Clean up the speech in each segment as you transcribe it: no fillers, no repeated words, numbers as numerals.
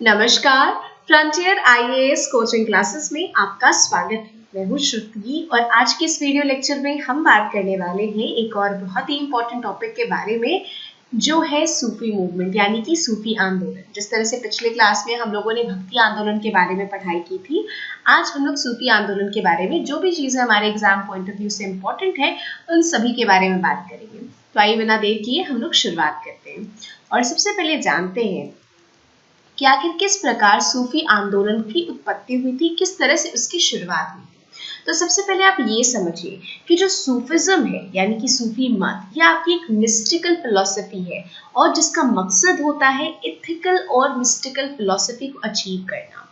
नमस्कार। Frontier IAS coaching classes में आपका स्वागत है। मैं हूँ श्रुति और आज के इस वीडियो लेक्चर में हम बात करने वाले हैं एक और बहुत ही इम्पोर्टेंट टॉपिक के बारे में, जो है सूफी मूवमेंट यानी कि सूफी आंदोलन। जिस तरह से पिछले क्लास में हम लोगों ने भक्ति आंदोलन के बारे में पढ़ाई की थी, आज हम लोग सूफी आंदोलन के बारे में जो भी चीज़ें हमारे एग्जाम पॉइंट ऑफ व्यू से इम्पोर्टेंट है उन सभी के बारे में बात करेंगे। तो आइए बिना देर किए हम लोग शुरुआत करते हैं और सबसे पहले जानते हैं कि आखिर किस प्रकार सूफी आंदोलन की उत्पत्ति हुई थी, किस तरह से उसकी शुरुआत हुई थी। तो सबसे पहले आप ये समझिए कि जो सूफिज्म है यानी कि सूफी मत, यह आपकी एक मिस्टिकल फिलॉसफी है और जिसका मकसद होता है इथिकल और मिस्टिकल फिलॉसफी को अचीव करना।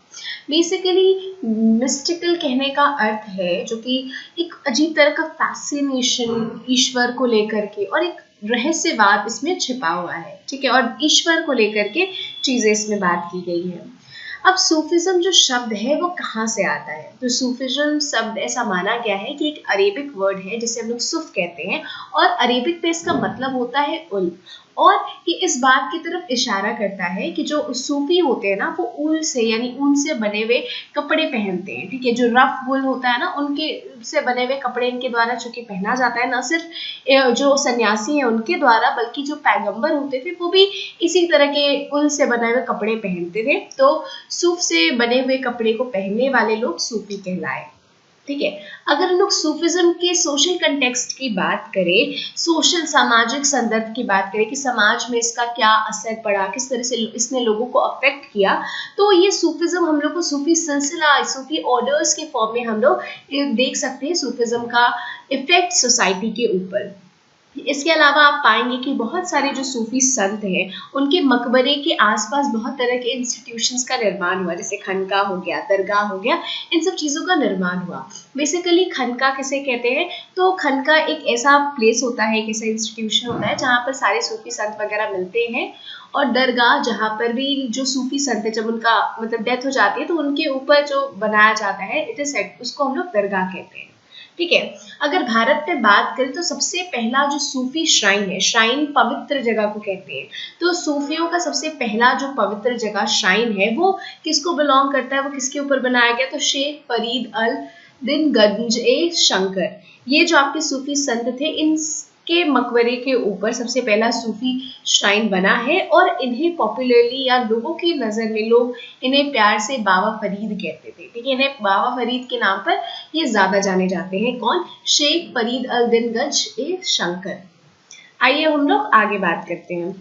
बेसिकली मिस्टिकल कहने का अर्थ है जो कि एक अजीब तरह का फैसिनेशन ईश्वर को लेकर के और एक रहस्यवाद इसमें छिपा हुआ है, ठीक है, और ईश्वर को लेकर के चीजें इसमें बात की गई है। अब सूफिज्म जो शब्द है वो कहाँ से आता है? तो सूफिज्म शब्द ऐसा माना गया है कि एक अरेबिक वर्ड है जिसे हम लोग सुफ कहते हैं और अरेबिक पे इसका मतलब होता है उल, और ये इस बात की तरफ इशारा करता है कि जो सूफी होते हैं ना वो ऊल से यानी ऊन से बने हुए कपड़े पहनते हैं, ठीक है। जो रफ वुल होता है ना उनके से बने हुए कपड़े इनके द्वारा चूंकि पहना जाता है, न सिर्फ जो सन्यासी हैं उनके द्वारा बल्कि जो पैगंबर होते थे वो भी इसी तरह के ऊल से बने हुए कपड़े पहनते थे। तो सूफ से बने हुए कपड़े को पहनने वाले लोग सूफी कहलाए, ठीक है। अगर हम लोग सूफिज्म के सोशल कंटेक्स्ट की बात करें, सोशल सामाजिक संदर्भ की बात करें कि समाज में इसका क्या असर पड़ा, किस तरह से इसने लोगों को अफेक्ट किया, तो ये सूफिज्म हम लोग को सूफी सिलसिला, सूफी ऑर्डर्स के फॉर्म में हम लोग देख सकते हैं सूफिज्म का इफेक्ट सोसाइटी के ऊपर। इसके अलावा आप पाएंगे कि बहुत सारे जो सूफी संत हैं उनके मकबरे के आसपास बहुत तरह के इंस्टीट्यूशंस का निर्माण हुआ, जैसे खनका हो गया, दरगाह हो गया, इन सब चीज़ों का निर्माण हुआ। बेसिकली खनका किसे कहते हैं? तो खनका एक ऐसा प्लेस होता है, एक ऐसा इंस्टीट्यूशन होता है जहाँ पर सारे सूफी संत वगैरह मिलते हैं, और दरगाह जहाँ पर भी जो सूफी संत है जब उनका मतलब डेथ हो जाती है तो उनके ऊपर जो बनाया जाता है इट इज सेट, उसको हम लोग दरगाह कहते हैं, ठीक है। अगर भारत में बात करें तो सबसे पहला जो सूफी श्राइन है, श्राइन पवित्र जगह को कहते हैं, तो सूफियों का सबसे पहला जो पवित्र जगह श्राइन है वो किसको बिलोंग करता है, वो किसके ऊपर बनाया गया? तो शेख फरीद अल दिन गंज ए शंकर, ये जो आपके सूफी संत थे इनके मकबरे के ऊपर सबसे पहला सूफी श्राइन बना है, और इन्हें पॉपुलरली या लोगों की नज़र में लोग इन्हें प्यार से बाबा फरीद कहते थे, ठीक है। इन्हें बाबा फरीद के नाम पर ये ज्यादा जाने जाते हैं। कौन? शेख फरीद अल दिन गंज ए शंकर। आइए हम लोग आगे बात करते हैं।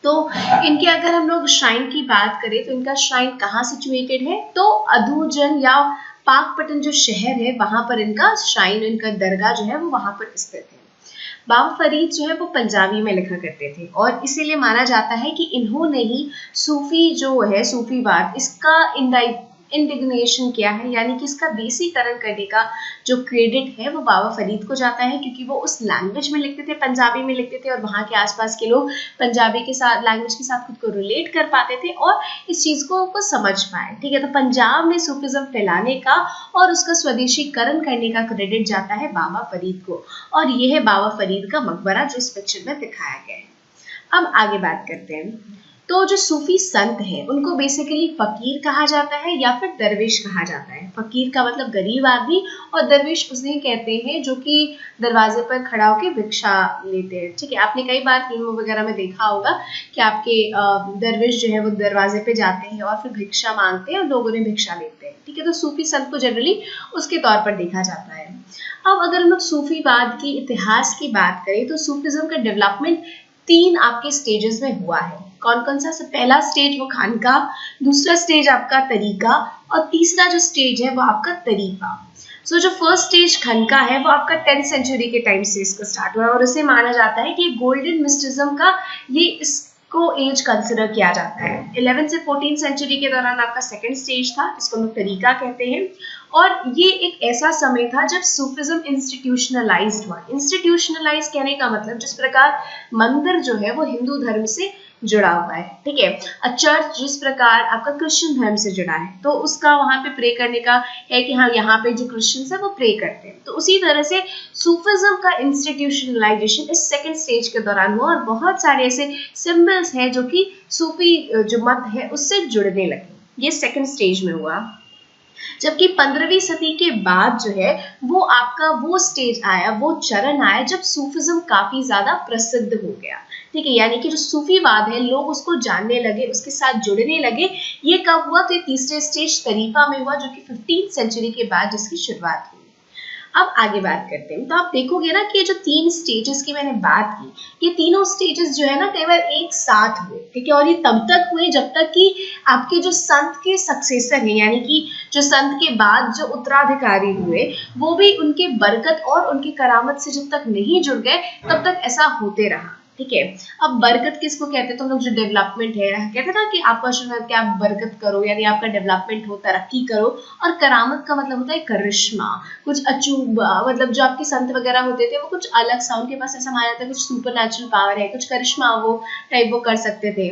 तो इनके अगर हम लोग श्राइन की बात करें तो इनका श्राइन कहाँ सिचुएटेड है? तो अधूजन या पाकपटन जो शहर है वहां पर इनका श्राइन, इनका दरगाह जो है वो वहां पर स्थित है। बाबा फरीद जो है वो पंजाबी में लिखा करते थे और इसीलिए माना जाता है कि इन्होंने ही सूफी जो है, सूफीवाद, इसका इंडिग्नेशन किया है, यानी कि इसका देसीकरण करने का जो क्रेडिट है वो बाबा फरीद को जाता है, क्योंकि वो उस लैंग्वेज में लिखते थे, पंजाबी में लिखते थे, और वहाँ के आसपास के लोग पंजाबी के साथ लैंग्वेज के साथ खुद को रिलेट कर पाते थे और इस चीज़ को समझ पाए, ठीक है। तो पंजाब में सूफिज्म फैलाने का और उसका स्वदेशीकरण करने का क्रेडिट जाता है बाबा फरीद को, और ये है बाबा फरीद का मकबरा जो इस पिक्चर में दिखाया गया है। अब आगे बात करते हैं। तो जो सूफी संत हैं उनको बेसिकली फकीर कहा जाता है या फिर दरवेश कहा जाता है। फकीर का मतलब गरीब आदमी और दरवेश उसे कहते हैं जो कि दरवाजे पर खड़ा होकर भिक्षा लेते हैं, ठीक है। आपने कई बार फिल्मों वगैरह में देखा होगा कि आपके दरवेश जो है वो दरवाजे पे जाते हैं और फिर भिक्षा मांगते हैं और लोग उन्हें भिक्षा लेते हैं, ठीक है। तो सूफी संत को जनरली उसके तौर पर देखा जाता है। अब अगर हम लोग सूफीवाद की इतिहास की बात करें तो सूफिज्म का डेवलपमेंट 3 आपके स्टेजेस में हुआ है। कौन कौन सा? पहला स्टेज वो खानका, दूसरा स्टेज आपका तरीका, और तीसरा जो स्टेज है वो आपका तरीका। सो जो फर्स्ट स्टेज खानका है वो आपका 10th सेंचुरी के टाइम से इसका स्टार्ट हुआ है और इसे माना जाता है कि गोल्डन मिस्टिज्म का ये इसको एज कंसिडर किया जाता है। 11th से 14th सेंचुरी के दौरान आपका सेकंड स्टेज था, इसको हम लोग तरीका कहते हैं, और ये एक ऐसा समय था जब सूफिज्म इंस्टीट्यूशनलाइज्ड हुआ। इंस्टीट्यूशनलाइज कहने का मतलब जिस प्रकार मंदिर जो है वो हिंदू धर्म से जुड़ा हुआ है, ठीक है। चर्च जिस प्रकार आपका क्रिश्चियन धर्म से जुड़ा है तो उसका वहां पे प्रे करने का है कि हाँ यहाँ पे जो क्रिश्चियंस है वो प्रे करते हैं। तो उसी तरह से सूफिज्म का इंस्टीट्यूशनलाइजेशन इस सेकंड स्टेज के दौरान हुआ और बहुत सारे ऐसे सिंबल्स हैं जो कि सूफी जो मत है उससे जुड़ने लगे, ये सेकंड स्टेज में हुआ। जबकि 15वीं सदी के बाद जो है वो आपका वो स्टेज आया, वो चरण आया जब सूफिज्म काफी ज्यादा प्रसिद्ध हो गया, ठीक है। यानी कि जो सूफीवाद है लोग उसको जानने लगे, उसके साथ जुड़ने लगे। ये कब हुआ? तो ये तीसरे स्टेज तरीफा में हुआ, जो कि 15th सेंचुरी के बाद जिसकी शुरुआत हुई। अब आगे बात करते हैं। तो आप देखोगे ना कि ये जो 3 स्टेजेस की मैंने बात की, ये तीनों स्टेजेस जो है ना कई बार एक साथ हुए, ठीक है। और ये तब तक हुए जब तक कि आपके जो संत के सक्सेसर हैं, यानी कि जो संत के बाद जो उत्तराधिकारी हुए वो भी उनके बरकत और उनकी करामत से जब तक नहीं जुड़ गए तब तक ऐसा होते रहा, ठीक है। अब बरकत किसको कहते हैं? तो हम लोग जो डेवलपमेंट है कहते हैं ना कि आपका आशीर्वाद क्या आप बरकत करो, यानी आपका डेवलपमेंट हो, तरक्की करो। और करामत का मतलब होता है करिश्मा, कुछ अचूबा, मतलब जो आपके संत वगैरह होते थे वो कुछ अलग सा, उनके पास ऐसा माना जाता है कुछ सुपर नेचुरल पावर है, कुछ करिश्मा वो टाइप वो कर सकते थे,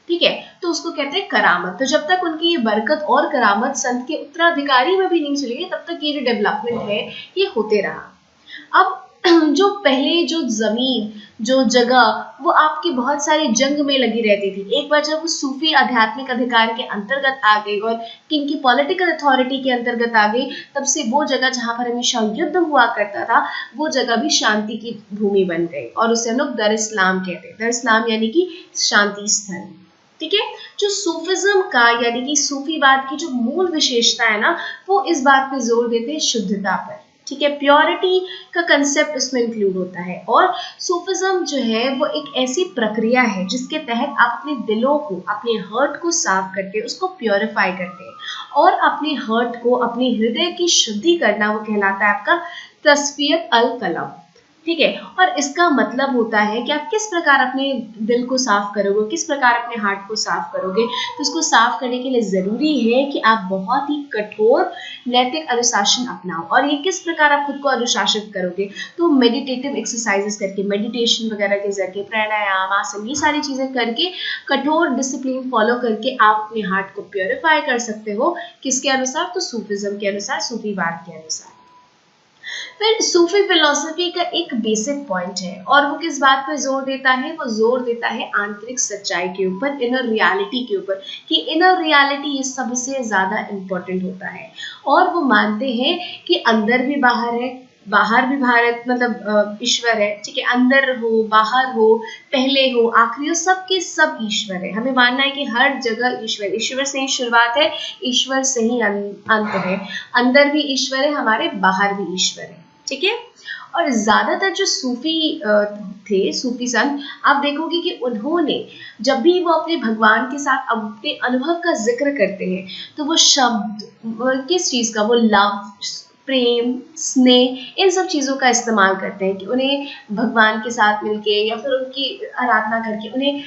ठीक है। तो उसको कहते हैं करामत। तो जब तक उनकी ये बरकत और करामत संत के उत्तराधिकारी में भी नहीं चली गई तब तक ये जो डेवलपमेंट है ये होते रहा। अब जो पहले जो जमीन जो जगह वो आपकी बहुत सारी जंग में लगी रहती थी, एक बार जब वो सूफी आध्यात्मिक अधिकार के अंतर्गत आ गई और किंग की पॉलिटिकल अथॉरिटी के अंतर्गत आ गई, तब से वो जगह जहां पर हमेशा युद्ध हुआ करता था वो जगह भी शांति की भूमि बन गई और उसे हम लोग दर इस्लाम कहते हैं। दर इस्लाम यानी कि शांति स्थल, ठीक है। जो सूफिज्म का यानी कि सूफीवाद की जो मूल विशेषता है ना वो इस बात पे जोर देते हैं शुद्धता पर, ठीक है। प्योरिटी का कंसेप्ट उसमें इंक्लूड होता है। और सूफिज्म जो है वो एक ऐसी प्रक्रिया है जिसके तहत आप अपने दिलों को, अपने हर्ट को साफ करके उसको प्योरीफाई करते हैं और अपने हर्ट को, अपने हृदय की शुद्धि करना वो कहलाता है आपका तस्फियत अल कलम, ठीक है। और इसका मतलब होता है कि आप किस प्रकार अपने दिल को साफ करोगे, किस प्रकार अपने हार्ट को साफ करोगे। तो इसको साफ करने के लिए जरूरी है कि आप बहुत ही कठोर नैतिक अनुशासन अपनाओ। और ये किस प्रकार आप खुद को अनुशासित करोगे? तो मेडिटेटिव एक्सरसाइजेस करके, मेडिटेशन वगैरह के जरिए, प्राणायाम, आसन, ये सारी चीजें करके, कठोर डिसिप्लिन फॉलो करके आप अपने हार्ट को प्योरीफाई कर सकते हो। किसके अनुसार? तो सूफिज्म के अनुसार, सूफीवाद के अनुसार। फिर सूफी फिलॉसफी का एक बेसिक पॉइंट है और वो किस बात पर जोर देता है? वो जोर देता है आंतरिक सच्चाई के ऊपर, इनर रियलिटी के ऊपर, कि इनर रियलिटी ये सबसे ज्यादा इम्पोर्टेंट होता है। और वो मानते हैं कि अंदर भी बाहर है, बाहर भी भारत मतलब ईश्वर है, ठीक है। अंदर हो, बाहर हो, पहले हो, आखिरी हो, सबके सब ईश्वर है। हमें मानना है कि हर जगह ईश्वर, ईश्वर से ही शुरुआत है, ईश्वर से ही अंत है। अंदर भी ईश्वर है हमारे, बाहर भी ईश्वर है, ठीक है। और ज्यादातर जो सूफी थे, सूफी संत, आप देखोगे कि उन्होंने जब भी वो अपने भगवान के साथ अपने अनुभव का जिक्र करते हैं तो वो शब्द किस चीज का? वो लव, प्रेम, स्नेह, इन सब चीजों का इस्तेमाल करते हैं कि उन्हें भगवान के साथ मिलके या फिर उनकी आराधना करके उन्हें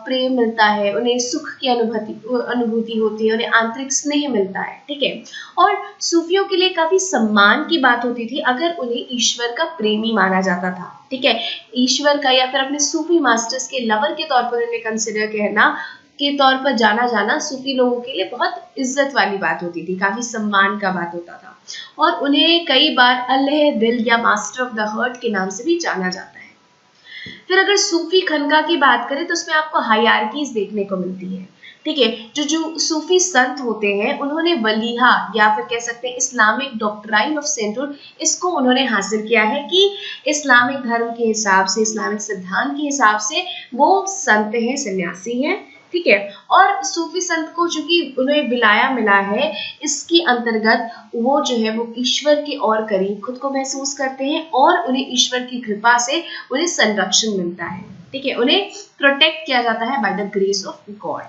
प्रेम मिलता है, उन्हें सुख की अनुभूति होती है, उन्हें आंतरिक स्नेह मिलता है, ठीक है। और सूफियों के लिए काफी सम्मान की बात होती थी अगर उन्हें ईश्वर का प्रेमी माना जाता था, ठीक है। ईश्वर का या फिर अपने सूफी मास्टर्स के लवर के तौर पर उन्हें कंसिडर करना के तौर पर जाना जाना सूफी लोगों के लिए बहुत इज्जत वाली बात होती थी, काफी सम्मान का बात होता था। और उन्हें कई बार अल्लाह दिल या मास्टर ऑफ द हार्ट के नाम से भी जाना जाता है। फिर अगर सूफी खनका की बात करें तो उसमें आपको हायरार्कीज देखने को मिलती है, ठीक है। जो सूफी संत होते हैं उन्होंने वलीहा या फिर कह सकते हैं इस्लामिक डॉक्ट्राइन ऑफ सेंटुर, इसको उन्होंने हासिल किया है कि इस्लामिक धर्म के हिसाब से, इस्लामिक सिद्धांत के हिसाब से वो संत हैं, सन्यासी हैं, ठीक है। और सूफी संत को चूंकि उन्हें विलाया मिला है, इसके अंतर्गत वो जो है वो ईश्वर के और करीब खुद को महसूस करते हैं और उन्हें ईश्वर की कृपा से उन्हें संरक्षण मिलता है, ठीक है। उन्हें प्रोटेक्ट किया जाता है by the grace of God.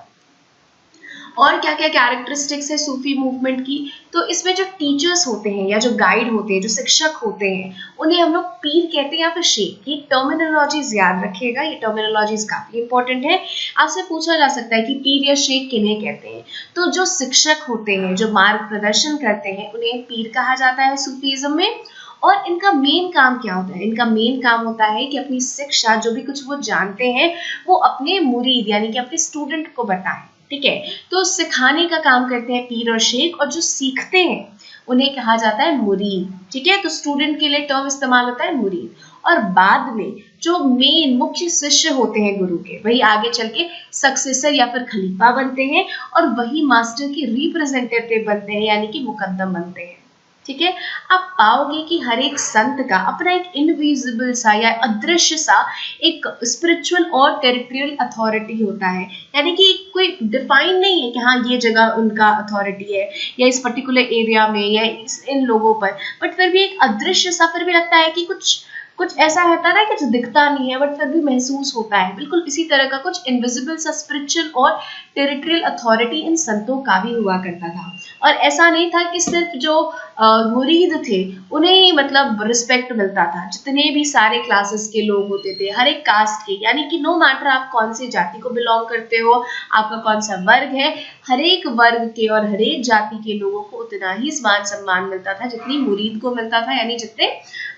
और क्या क्या कैरेक्टरिस्टिक्स है सूफी मूवमेंट की? तो इसमें जो टीचर्स होते हैं या जो गाइड होते हैं, जो शिक्षक होते हैं, उन्हें हम लोग पीर कहते हैं या फिर शेख। ये टर्मिनोलॉजीज याद रखिएगा, ये टर्मिनोलॉजीज काफी इंपॉर्टेंट है। आपसे पूछा जा सकता है कि पीर या शेख किन्हें कहते हैं? तो जो शिक्षक होते हैं, जो मार्ग प्रदर्शन करते हैं, उन्हें पीर कहा जाता है सूफीज्म में। और इनका मेन काम क्या होता है? इनका मेन काम होता है कि अपनी शिक्षा, जो भी कुछ वो जानते हैं, वो अपने मुरीद यानी कि अपने स्टूडेंट को बताएं। ठीक है, तो सिखाने का काम करते हैं पीर और शेख, और जो सीखते हैं उन्हें कहा जाता है मुरीद। ठीक है, तो स्टूडेंट के लिए टर्म इस्तेमाल होता है मुरीद। और बाद में जो मेन मुख्य शिष्य होते हैं गुरु के, वही आगे चल के सक्सेसर या फिर खलीफा बनते हैं, और वही मास्टर के रिप्रेजेंटेटिव बनते हैं यानी कि मुकद्दम बनते हैं। ठीक है, आप पाओगे कि हर एक संत का अपना एक इनविजिबल सा या अदृश्य सा एक स्पिरिचुअल और टेरिटोरियल अथॉरिटी होता है, यानी कि कोई डिफाइन नहीं है कि हाँ ये जगह उनका अथॉरिटी है या इस पर्टिकुलर एरिया में या इन लोगों पर, बट फिर भी एक अदृश्य सा फिर भी लगता है कि कुछ कुछ ऐसा रहता है ना कि जो दिखता नहीं है बट फिर भी महसूस होता है। बिल्कुल इसी तरह का कुछ इनविजिबल सा स्पिरिचुअल और टेरिटोरियल अथॉरिटी इन संतों का भी हुआ करता था। और ऐसा नहीं था कि सिर्फ जो मुरीद थे उन्हें ही मतलब रिस्पेक्ट मिलता था, जितने भी सारे क्लासेस के लोग होते थे, हर एक कास्ट के, यानी कि नो मैटर आप कौन सी जाति को बिलोंग करते हो, आपका कौन सा वर्ग है, हर एक वर्ग के और हर एक जाति के लोगों को उतना ही मान सम्मान मिलता था जितनी मुरीद को मिलता था। यानी जितने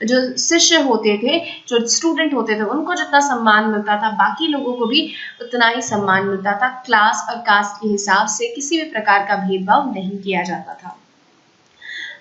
जो शिष्य होते थे, जो स्टूडेंट होते थे, उनको जितना सम्मान मिलता था बाकी लोगों को भी उतना ही सम्मान मिलता था। क्लास और कास्ट के हिसाब से किसी भी प्रकार का भेदभाव नहीं किया जाता था।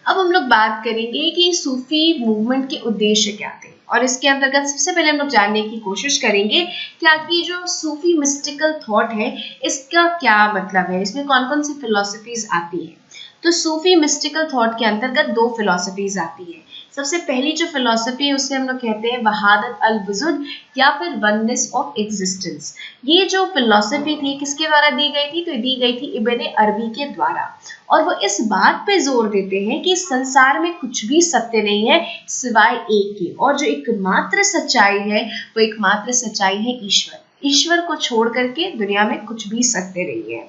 अब हम लोग बात करेंगे कि सूफी मूवमेंट के उद्देश्य क्या थे, और इसके अंतर्गत सबसे पहले हम लोग जानने की कोशिश करेंगे कि आखिर जो सूफी मिस्टिकल थॉट है इसका क्या मतलब है, इसमें कौन कौन सी फिलोसफीज आती है। तो सूफी मिस्टिकल थॉट के अंतर्गत दो फिलोसफीज आती है। सबसे पहली जो फिलोसफी है उसे हम लोग कहते हैं वहादत अल वजूद या फिर वननेस ऑफ एग्जिस्टेंस। ये जो फिलोसफी थी किसके द्वारा दी गई थी? तो दी गई थी इब्न अरबी के द्वारा, और वो इस बात पे जोर देते हैं कि संसार में कुछ भी सत्य नहीं है सिवाय एक के, और जो एकमात्र सच्चाई है वो एकमात्र सच्चाई है ईश्वर। ईश्वर को छोड़ करके दुनिया में कुछ भी सत्य नहीं है,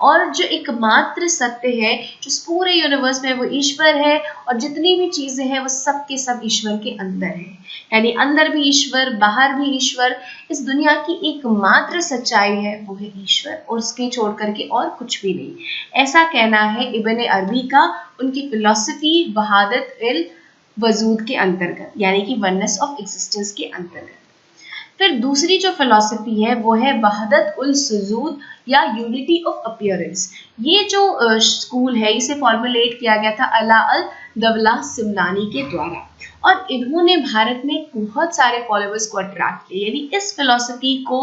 और जो एकमात्र सत्य है जो पूरे यूनिवर्स में वो ईश्वर है, और जितनी भी चीजें हैं वो सब के सब ईश्वर के अंदर है, यानी अंदर भी ईश्वर बाहर भी ईश्वर। इस दुनिया की एकमात्र सच्चाई है वो है ईश्वर, और उसके छोड़ करके और कुछ भी नहीं। ऐसा कहना है इब्न अरबी का उनकी फिलॉसफी वहादत अल वजूद के अंतर्गत, यानी कि वननेस ऑफ एग्जिस्टेंस के अंतर्गत। फिर दूसरी जो फिलॉसफी है वो है वहदत उल सुजूद या यूनिटी ऑफ अपीयरेंस। ये जो स्कूल है इसे फॉर्मुलेट किया गया था अला अल दवला सिमनानी के द्वारा, और इन्होंने भारत में बहुत सारे फॉलोअर्स को अट्रैक्ट किया। यानी इस फिलॉसफी को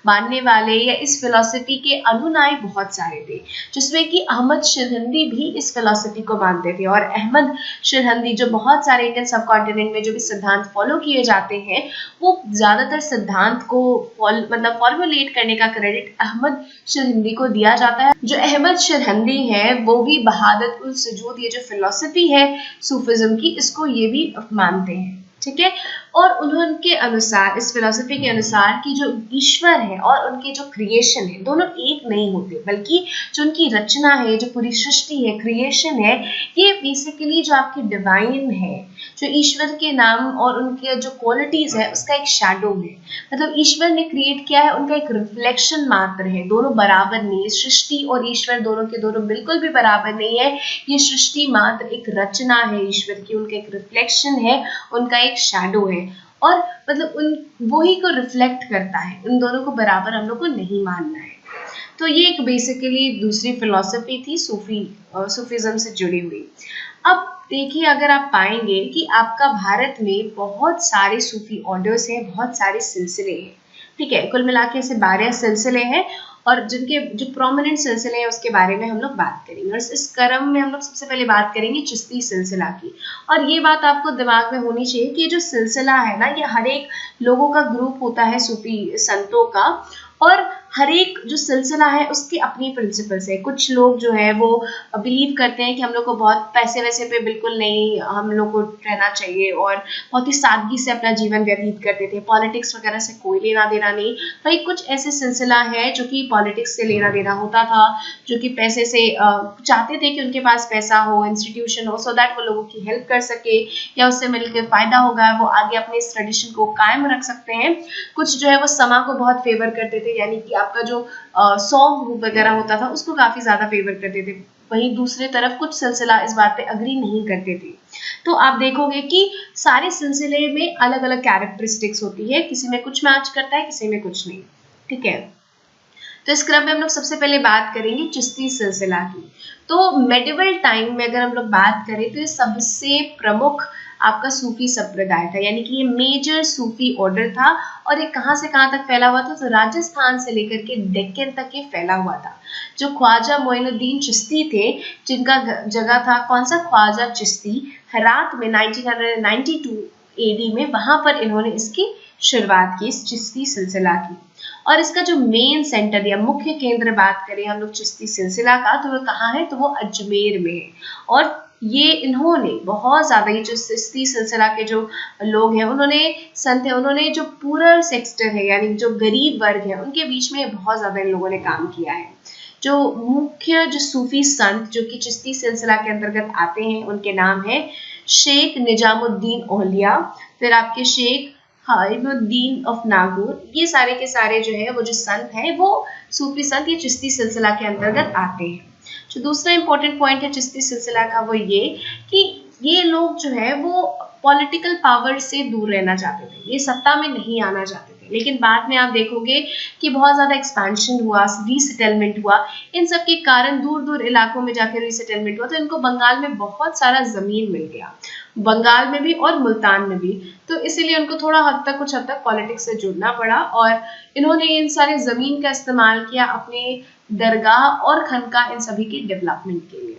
मानने वाले या इस फिलॉसफी के अनुयायी बहुत सारे थे, जिसमें कि अहमद शिरहंदी भी इस फिलॉसफी को मानते थे। और अहमद शिरहंदी जो बहुत सारे इंडियन सब कॉन्टिनेंट में जो भी सिद्धांत फॉलो किए जाते हैं वो ज्यादातर सिद्धांत को मतलब फॉर्मुलेट करने का क्रेडिट अहमद शिरहंदी को दिया जाता है। जो अहमद शिरहंदी है वो भी वहादत उल सुजूद ये जो फिलॉसफी है सूफिज्म की, इसको ये भी मानते हैं। ठीक है, और उनके अनुसार इस फिलॉसफी के अनुसार कि जो ईश्वर है और उनके जो क्रिएशन है दोनों एक नहीं होते, बल्कि जो उनकी रचना है, जो पूरी सृष्टि है, क्रिएशन है, ये बेसिकली जो आपकी डिवाइन है, जो ईश्वर के नाम और उनके जो क्वालिटीज है उसका एक शैडो है। मतलब ईश्वर ने क्रिएट किया है, उनका एक रिफ्लेक्शन मात्र है, दोनों बराबर नहीं है। सृष्टि और ईश्वर दोनों के दोनों बिल्कुल भी बराबर नहीं है। ये सृष्टि मात्र एक रचना है ईश्वर की, उनका एक रिफ्लेक्शन है, उनका एक शैडो है, और मतलब उन वही को रिफ्लेक्ट करता है। उन दोनों को बराबर हम लोग को नहीं मानना है। तो ये एक बेसिकली दूसरी फिलॉसफी थी सूफीज्म से जुड़ी हुई। अब देखिए, अगर आप पाएंगे कि आपका भारत में बहुत सारे सूफी ऑर्डर्स हैं, बहुत सारे सिलसिले हैं। ठीक है, कुल मिला के ऐसे 12 सिलसिले हैं, और जिनके जो प्रोमिनेंट सिलसिले हैं उसके बारे में हम लोग बात करेंगे। और इस क्रम में हम लोग सबसे पहले बात करेंगे चिश्ती सिलसिला की। और ये बात आपको दिमाग में होनी चाहिए कि ये जो सिलसिला है ना, ये हर एक लोगों का ग्रुप होता है सूफी संतों का, और हर एक जो सिलसिला है उसकी अपनी प्रिंसिपल्स है। कुछ लोग जो है वो बिलीव करते हैं कि हम लोग को बहुत पैसे वैसे पे बिल्कुल नहीं हम लोग को रहना चाहिए, और बहुत ही सादगी से अपना जीवन व्यतीत करते थे, पॉलिटिक्स वगैरह से कोई लेना देना नहीं। भाई कुछ ऐसे सिलसिला है जो कि पॉलिटिक्स से लेना देना होता था, जो कि पैसे से चाहते थे कि उनके पास पैसा हो, इंस्टीट्यूशन हो, सो दैट वो लोगों की हेल्प कर सके या उससे मिलकर फायदा होगा, वो आगे अपने इस ट्रेडिशन को कायम रख सकते हैं। कुछ जो है वो समा को बहुत फेवर करते थे, यानी कि आपका जो सॉन्ग वगैरह होता था उसको काफी ज्यादा फेवर करते थे। वहीं दूसरे तरफ कुछ सिलसिला इस बात पे अग्री नहीं करते थे। तो आप देखोगे कि सारे सिलसिले में अलग अलग कैरेक्टरिस्टिक्स होती है, किसी में कुछ मैच करता है, किसी में कुछ नहीं। ठीक है, तो इस क्रम में हम लोग सबसे पहले बात करेंगे चिश्ती सिलसिला की। तो मेडिवल टाइम में अगर हम लोग बात करें तो ये सबसे प्रमुख आपका सूफी संप्रदाय था, यानी कि ये मेजर सूफी ऑर्डर था। और ये कहाँ से कहाँ तक फैला हुआ था? तो राजस्थान से लेकर के डेक्कन तक ये फैला हुआ था। जो ख्वाजा मोइनुद्दीन चिश्ती थे, जिनका जगह था कौन सा? ख्वाजा चिश्ती, हेरात में 1992 AD में, वहां पर इन्होंने इसकी शुरुआत की, इस चिश्ती सिलसिला की। और इसका जो मेन सेंटर या मुख्य केंद्र बात करें हम लोग चिश्ती सिलसिला का, तो वो कहाँ है? तो वो अजमेर में है। और ये इन्होंने बहुत ज्यादा, ये जो चिश्ती सिलसिला के जो लोग हैं, उन्होंने संत है, उन्होंने जो पूरर सेक्टर है यानी जो गरीब वर्ग है उनके बीच में बहुत ज्यादा इन लोगों ने काम किया है। जो मुख्य जो सूफी संत जो कि चिश्ती सिलसिला के अंतर्गत आते हैं, उनके नाम है शेख निजामुद्दीन औलिया, फिर आपके शेख हाइमुद्दीन ऑफ नागौर। ये सारे के सारे जो है वो जो संत हैं वो सूफी संत ये चिश्ती सिलसिला के अंतर्गत आते हैं। जो दूसरा इंपॉर्टेंट पॉइंट है चिश्ती सिलसिला का वो ये कि ये लोग जो है वो पॉलिटिकल पावर से दूर रहना चाहते थे, ये सत्ता में नहीं आना चाहते थे। लेकिन बाद में आप देखोगे कि बहुत ज्यादा एक्सपेंशन हुआ, रीसेटलमेंट हुआ, इन सब के कारण दूर दूर इलाकों में जाकर रीसेटलमेंट हुआ, तो इनको बंगाल में बहुत सारा जमीन मिल गया, बंगाल में भी और मुल्तान में भी। तो इसीलिए उनको थोड़ा हद तक कुछ हद तक पॉलिटिक्स से जुड़ना पड़ा और इन्होंने इन सारे जमीन का इस्तेमाल किया अपने दरगाह और खनका इन सभी के डेवलपमेंट के लिए।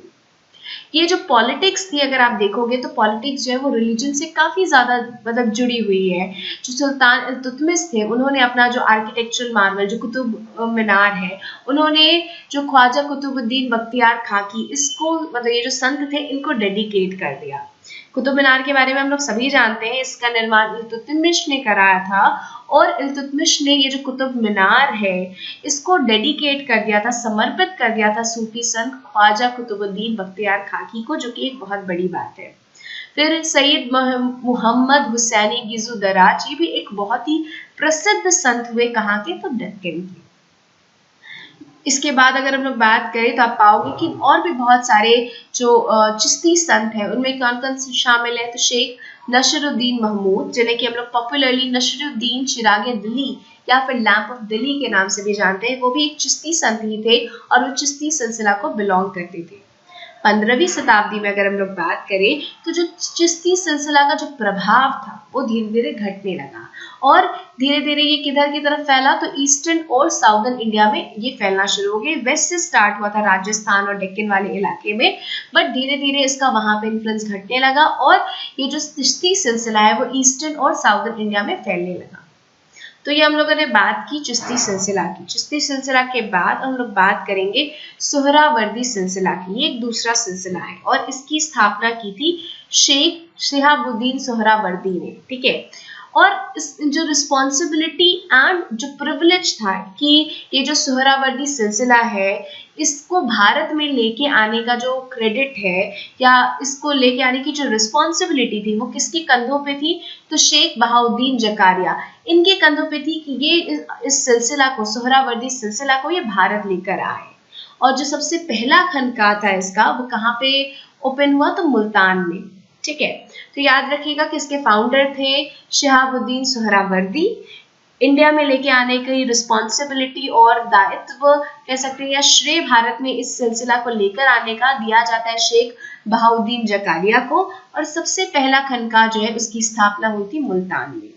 ये जो पॉलिटिक्स थी अगर आप देखोगे तो पॉलिटिक्स जो है वो रिलीजन से काफी ज्यादा मतलब जुड़ी हुई है। जो सुल्तान इल्तुतमिश थे उन्होंने अपना जो आर्किटेक्चरल मार्वल जो कुतुब मीनार है, उन्होंने जो ख्वाजा कुतुबुद्दीन बख्तियार खाकी, इसको मतलब ये जो संत थे इनको डेडिकेट कर दिया। कुतुब मीनार के बारे में हम लोग सभी जानते हैं, इसका निर्माण इल्तुतमिश ने कराया था और इल्तुतमिश ने ये जो कुतुब मीनार है इसको डेडिकेट कर दिया था, समर्पित कर दिया था सूफी संत ख्वाजा कुतुबुद्दीन बख्तियार खाकी को, जो कि एक बहुत बड़ी बात है। फिर सैयद मोहम्मद हुसैनी गिजू दराज, ये भी एक बहुत ही प्रसिद्ध संत हुए, कहाँ के? तो डेक्कन के। इसके बाद अगर हम लोग बात करें तो आप पाओगे कि और भी बहुत सारे जो चिश्ती संत हैं उनमें कौन कौन से शामिल है? तो शेख नसरुद्दीन महमूद, जिन्हें कि हम लोग पॉपुलरली नसरुद्दीन चिरागे दिल्ली या फिर लैंप ऑफ दिल्ली के नाम से भी जानते हैं, वो भी एक चिश्ती संत ही थे और वो चिश्ती सिलसिला को बिलोंग करते थे। 15वीं शताब्दी में अगर हम लोग बात करें तो जो चिश्ती सिलसिला का जो प्रभाव था वो धीरे धीरे घटने लगा और धीरे धीरे ये किधर की तरफ फैला? तो ईस्टर्न और साउदर्न इंडिया में ये फैलना शुरू हो गया। वेस्ट से स्टार्ट हुआ था राजस्थान और डेक्कन वाले इलाके में, बट धीरे धीरे इसका वहां पे इन्फ्लुएंस घटने लगा और ये जो चिश्ती सिलसिला है वो ईस्टर्न और साउदर्न इंडिया में फैलने लगा। तो ये हम लोगों ने बात की चिश्ती सिलसिला की। चिश्ती सिलसिला के बाद हम लोग बात करेंगे सुहरावर्दी सिलसिला की। ये एक दूसरा सिलसिला है और इसकी स्थापना की थी शेख शिहाबुद्दीन सुहरावर्दी ने। ठीक है, और इस जो रिस्पॉन्सिबिलिटी एंड जो प्रिविलेज था कि ये जो सुहरावर्दी सिलसिला है इसको भारत में लेके आने का जो क्रेडिट है या इसको लेके आने की जो रिस्पॉन्सिबिलिटी थी वो किसके कंधों पे थी? तो शेख बहाउद्दीन जकारिया, इनके कंधों पे थी कि ये इस सिलसिला को, सुहरावर्दी सिलसिला को ये भारत लेकर आए। और जो सबसे पहला खनका था इसका वो कहाँ पे ओपन हुआ? तो मुल्तान में। ठीक है, तो याद रखिएगा कि इसके फाउंडर थे शिहाबुद्दीन सुहरावर्दी। इंडिया में लेके आने की रिस्पॉन्सिबिलिटी और दायित्व कह सकते हैं या श्रेय भारत में इस सिलसिला को लेकर आने का दिया जाता है शेख बहाउद्दीन जकारिया को। और सबसे पहला खनका जो है उसकी स्थापना हुई थी मुल्तान में।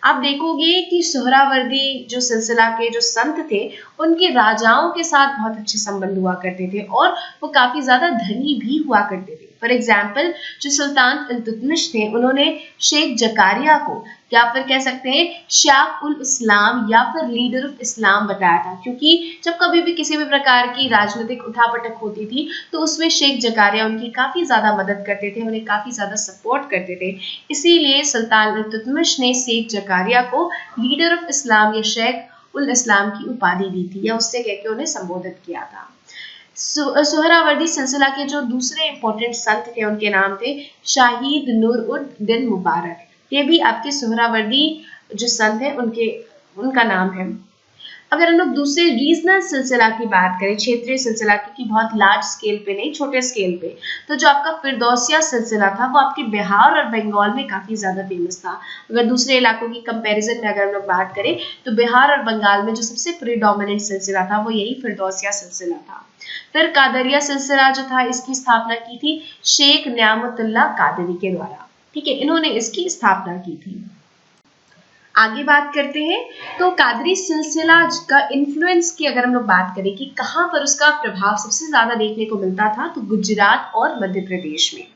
आप देखोगे कि सुहरावर्दी जो सिलसिला के जो संत थे उनके राजाओं के साथ बहुत अच्छे संबंध हुआ करते थे और वो काफी ज्यादा धनी भी हुआ करते थे। फॉर एग्जाम्पल जो सुल्तान इल्तुतमिश थे उन्होंने शेख जकारिया को या फिर कह सकते हैं शाह उल इस्लाम या फिर लीडर ऑफ इस्लाम बताया था, क्योंकि जब कभी भी किसी भी प्रकार की राजनीतिक उठापटक होती थी तो उसमें शेख जकारिया उनकी काफी ज्यादा मदद करते थे, उन्हें काफी ज्यादा सपोर्ट करते थे। इसीलिए सुल्तान इल्तुतमिश ने शेख जकारिया को लीडर ऑफ इस्लाम या शेख उल इस्लाम की उपाधि दी थी या उससे कहकर उन्हें संबोधित किया था। सुहरावर्दी सिलसिला के जो दूसरे इंपॉर्टेंट संत थे उनके नाम थे शाहिद नूरुद्दीन मुबारक। ये भी आपके सुहरावर्दी जो संत है उनका नाम है। अगर हम लोग दूसरे रीजनल सिलसिला की बात करें, क्षेत्रीय सिलसिला की बहुत लार्ज स्केल पे नहीं, छोटे स्केल पे, तो जो आपका फिरदौसिया सिलसिला था वो आपके बिहार और बंगाल में काफी ज्यादा फेमस था। अगर दूसरे इलाकों की कंपैरिजन में अगर हम लोग बात करें तो बिहार और बंगाल में जो सबसे प्रीडोमिनेंट सिलसिला था वो यही फिरदौसिया सिलसिला था। फिर कादरिया सिलसिला जो था, इसकी स्थापना की थी शेख न्यामतुल्लाह कादरी के द्वारा। ठीक है, इन्होंने इसकी स्थापना की थी। आगे बात करते हैं तो कादरी सिलसिला का इन्फ्लुएंस की अगर हम लोग बात करें कि कहाँ पर उसका प्रभाव सबसे ज्यादा देखने को मिलता था, तो गुजरात और मध्य प्रदेश में।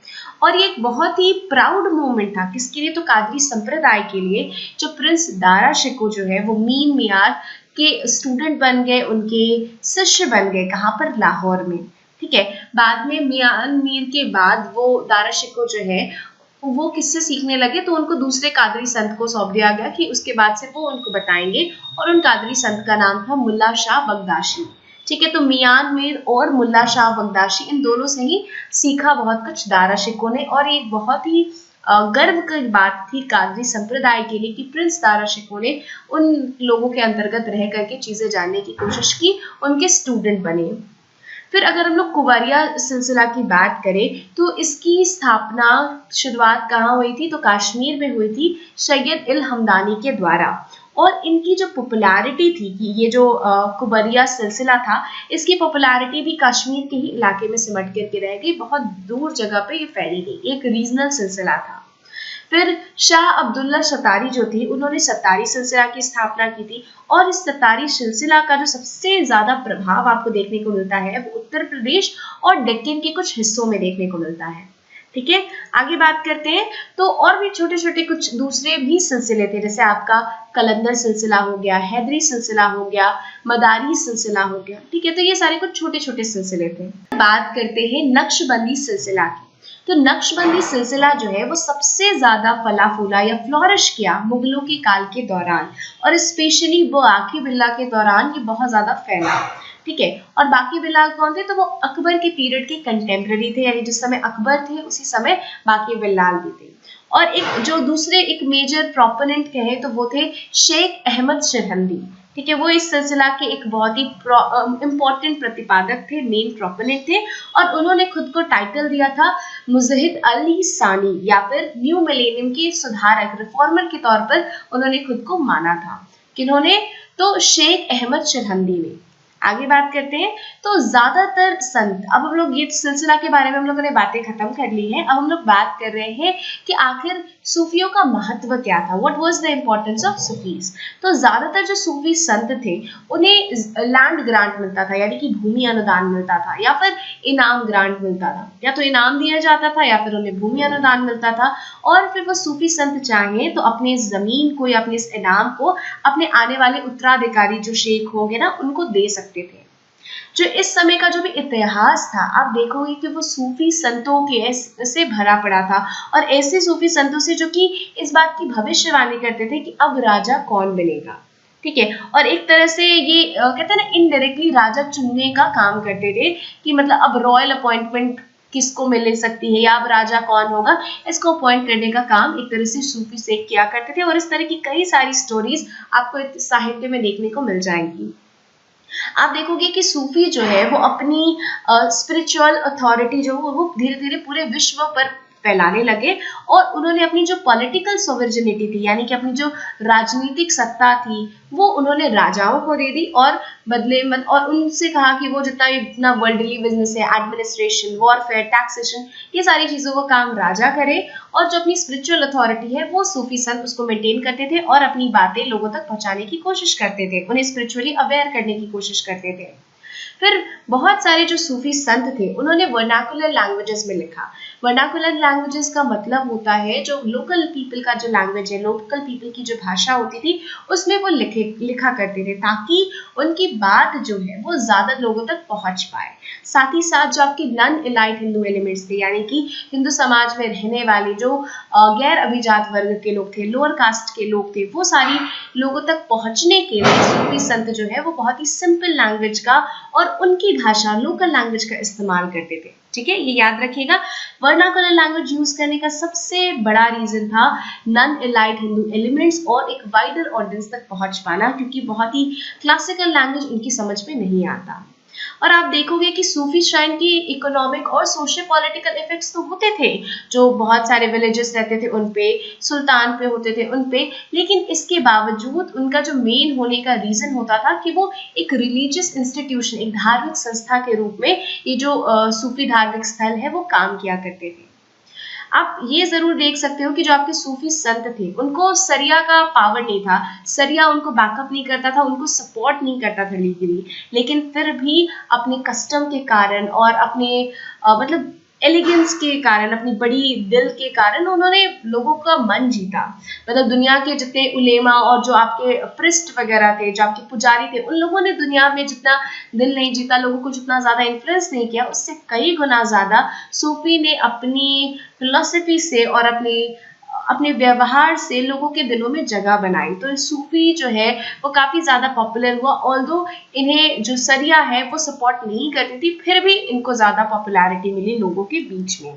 और ये एक बहुत ही प्राउड मोमेंट था किसके लिए, तो कादरी संप्रदाय के लिए। जो प्रिंस दारा शिकोह जो है वो मीन मियार के स्टूडेंट बन गए, उनके शिष्य बन गए। कहाँ पर, लाहौर में। ठीक है, बाद में मियान मीर के बाद वो दारा शिकोह जो है वो किससे सीखने लगे, तो उनको दूसरे कादरी संत को सौंप दिया गया कि उसके बाद से वो उनको बताएंगे, और उन कादरी संत का नाम था मुल्ला शाह बगदाशी। ठीक है, तो मियान मीर और मुल्ला शाह बगदाशी इन दोनों से ही सीखा बहुत कुछ दारा शिकोह ने। और एक बहुत ही गर्व की बात थी कादरी संप्रदाय के लिए कि प्रिंस दारा शिकोह ने उन लोगों के अंतर्गत रह करके चीजें जानने की कोशिश की, उनके स्टूडेंट बने। फिर अगर हम लोग कुबरिया सिलसिला की बात करें तो इसकी स्थापना शुरुआत कहाँ हुई थी, तो कश्मीर में हुई थी सैयद इल हमदानी के द्वारा। और इनकी जो पॉपुलैरिटी थी कि ये जो कुबरिया सिलसिला था, इसकी पॉपुलैरिटी भी कश्मीर के ही इलाके में सिमट करके रह गई, बहुत दूर जगह पे ये फैली गई, एक रीजनल सिलसिला था। फिर शाह अब्दुल्ला सत्तारी जो थी, उन्होंने सत्तारी सिलसिला की स्थापना की थी। और इस सत्तारी सिलसिला का जो सबसे ज्यादा प्रभाव आपको देखने को मिलता है वो उत्तर प्रदेश और डेक्कन के कुछ हिस्सों में देखने को मिलता है। ठीक है, आगे बात करते हैं तो और भी छोटे छोटे कुछ दूसरे भी सिलसिले थे, जैसे आपका कलंदर सिलसिला हो गया, हैदरी सिलसिला हो गया, मदारी सिलसिला हो गया। ठीक है, तो ये सारे कुछ छोटे छोटे सिलसिले थे। बात करते हैं नक्शबंदी सिलसिला की। तो नक्शबंदी सिलसिला जो है वो सबसे ज्यादा फला फूला या फ्लोरिश किया मुगलों के काल के दौरान, और स्पेशली वो बाकी बिल्ला के दौरान ये बहुत ज्यादा फैला। ठीक है, और बाकी बिल्ला कौन थे, तो वो अकबर के पीरियड के कंटेम्प्रेरी थे, यानी जिस समय अकबर थे उसी समय बाकी बिल्लाल भी थे। और एक जो दूसरे एक मेजर प्रोपोनेंट कहे तो वो थे शेख अहमद सिरहिंदी। ठीक है, वो इस सिलसिला के एक बहुत ही इम्पोर्टेंट प्रतिपादक थे, मेन प्रोपोनेंट थे। और उन्होंने खुद को टाइटल दिया था मुजहिद अली सानी, या फिर न्यू मिलेनियम के सुधारक, रिफॉर्मर के तौर पर उन्होंने खुद को माना था। किन्होंने, तो शेख अहमद सिरहिंदी ने। आगे बात करते हैं तो ज्यादातर संत, अब हम लोग ये सिलसिला के बारे में हम लोगों ने बातें खत्म कर ली है। अब हम लोग बात कर रहे हैं कि आखिर सूफियों का महत्व क्या था, what was the importance of Sufis. तो ज्यादातर जो सूफी संत थे उन्हें लैंड ग्रांट मिलता था, यानी कि भूमि अनुदान मिलता था, या फिर इनाम ग्रांट मिलता था। या तो इनाम दिया जाता था या फिर उन्हें भूमि अनुदान मिलता था। और फिर वो सूफी संत चाहे तो अपने इस जमीन को या अपने इस इनाम को अपने आने वाले उत्तराधिकारी जो शेख होंगे ना, उनको दे सकते थे। जो इस समय का जो भी इतिहास था, आप देखोगे कि वो सूफी संतों के से भरा पड़ा था, और ऐसे सूफी संतों से जो कि इस बात की भविष्यवाणी करते थे कि अब राजा कौन बनेगा। ठीक है, और एक तरह से ये कहते हैं ना, इनडायरेक्टली राजा चुनने का काम करते थे कि मतलब अब रॉयल अपॉइंटमेंट किसको मिल सकती है या अब राजा कौन होगा, इसको अपॉइंट करने का काम एक तरह से सूफी शेख किया करते थे। और इस तरह की कई सारी स्टोरीज आपको साहित्य में देखने को मिल जाएंगी। आप देखोगे कि सूफी जो है वो अपनी स्पिरिचुअल अथॉरिटी जो वो धीरे धीरे पूरे विश्व पर फैलाने लगे, और उन्होंने अपनी जो पॉलिटिकल सोवर्जिनिटी थी, यानी कि अपनी जो राजनीतिक सत्ता थी, वो उन्होंने राजाओं को दे दी। और बदले में और उनसे कहा कि वो जितना वर्ल्डली बिजनेस है, एडमिनिस्ट्रेशन, वॉरफेयर, टैक्सेशन, ये सारी चीजों का काम राजा करे, और जो अपनी स्पिरिचुअल अथॉरिटी है वो सूफी संत उसको मेंटेन करते थे और अपनी बातें लोगों तक पहुंचाने की कोशिश करते थे, उन्हें स्पिरिचुअली अवेयर करने की कोशिश करते थे। फिर बहुत सारे जो सूफी संत थे उन्होंने वर्नाकुलर लैंग्वेजेस में लिखा। वर्नाकुलर लैंग्वेजेस का मतलब होता है जो लोकल पीपल का जो लैंग्वेज है, लोकल पीपल की जो भाषा होती थी उसमें वो लिखा करते थे, ताकि उनकी बात जो है वो ज्यादा लोगों तक पहुंच पाए। साथ ही साथ जो आपके नॉन एलाइट हिंदू एलिमेंट्स थे, यानी कि हिंदू समाज में रहने वाले जो गैर अभिजात वर्ग के लोग थे, लोअर कास्ट के लोग थे, वो सारी लोगों तक पहुंचने के लिए सूफी संत जो है वो बहुत ही सिंपल लैंग्वेज का और उनकी भाषा लोकल लैंग्वेज का इस्तेमाल करते थे। ठीक है, ये याद रखिएगा। वर्नाकुलर लैंग्वेज यूज करने का सबसे बड़ा रीजन था नॉन एलाइट हिंदू एलिमेंट्स और एक वाइडर ऑडियंस तक पहुंच पाना, क्योंकि बहुत ही क्लासिकल लैंग्वेज उनकी समझ में नहीं आता। और आप देखोगे कि सूफी श्राइन की इकोनॉमिक और सोशल पॉलिटिकल इफेक्ट्स तो होते थे, जो बहुत सारे विलेजेस रहते थे उन पे, सुल्तान पे होते थे उन पे, लेकिन इसके बावजूद उनका जो मेन होने का रीजन होता था कि वो एक रिलीजियस इंस्टीट्यूशन, एक धार्मिक संस्था के रूप में ये जो सूफी धार्मिक स्थल है वो काम किया करते थे। आप ये जरूर देख सकते हो कि जो आपके सूफी संत थे उनको सरिया का पावर नहीं था, सरिया उनको बैकअप नहीं करता था, उनको सपोर्ट नहीं करता था लीगली, लेकिन फिर भी अपने कस्टम के कारण और अपने मतलब एलिगेंस के कारण, अपनी बड़ी दिल के कारण उन्होंने लोगों का मन जीता। मतलब दुनिया के जितने उलेमा और जो आपके प्रिस्ट वगैरह थे, जो आपके पुजारी थे, उन लोगों ने दुनिया में जितना दिल नहीं जीता, लोगों को जितना ज्यादा इन्फ्लुएंस नहीं किया, उससे कई गुना ज्यादा सूफी ने अपनी फिलॉसफी से और अपने व्यवहार से लोगों के दिलों में जगह बनाई। तो सूफी जो है वो काफी ज्यादा पॉपुलर हुआ, ऑल्दो इन्हें जो सरिया है वो सपोर्ट नहीं करती थी, फिर भी इनको ज्यादा पॉपुलैरिटी मिली लोगों के बीच में।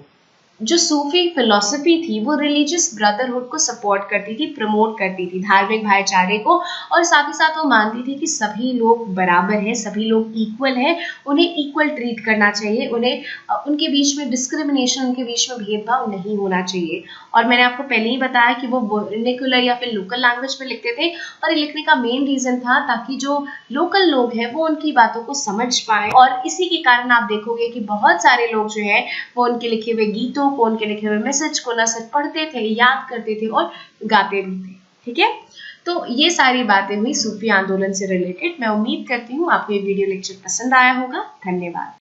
जो सूफी फिलॉसफी थी वो रिलीजियस ब्रदरहुड को सपोर्ट करती थी, प्रमोट करती थी, धार्मिक भाईचारे को, और साथ ही साथ वो मानती थी कि सभी लोग बराबर हैं, सभी लोग इक्वल हैं, उन्हें इक्वल ट्रीट करना चाहिए, उन्हें उनके बीच में डिस्क्रिमिनेशन, उनके बीच में भेदभाव नहीं होना चाहिए। और मैंने आपको पहले ही बताया कि वो वर्नाकुलर या फिर लोकल लैंग्वेज में लिखते थे, और ये लिखने का मेन रीजन था ताकि जो लोकल लोग हैं वो उनकी बातों को समझ पाए। और इसी के कारण आप देखोगे कि बहुत सारे लोग जो है वो उनके लिखे हुए गीतों को, उनके लिखे हुए मैसेज को न सिर्फ पढ़ते थे, याद करते थे और गाते भी थे। ठीक है, तो ये सारी बातें हुई सूफी आंदोलन से रिलेटेड। मैं उम्मीद करती हूँ आपको ये वीडियो लेक्चर पसंद आया होगा। धन्यवाद।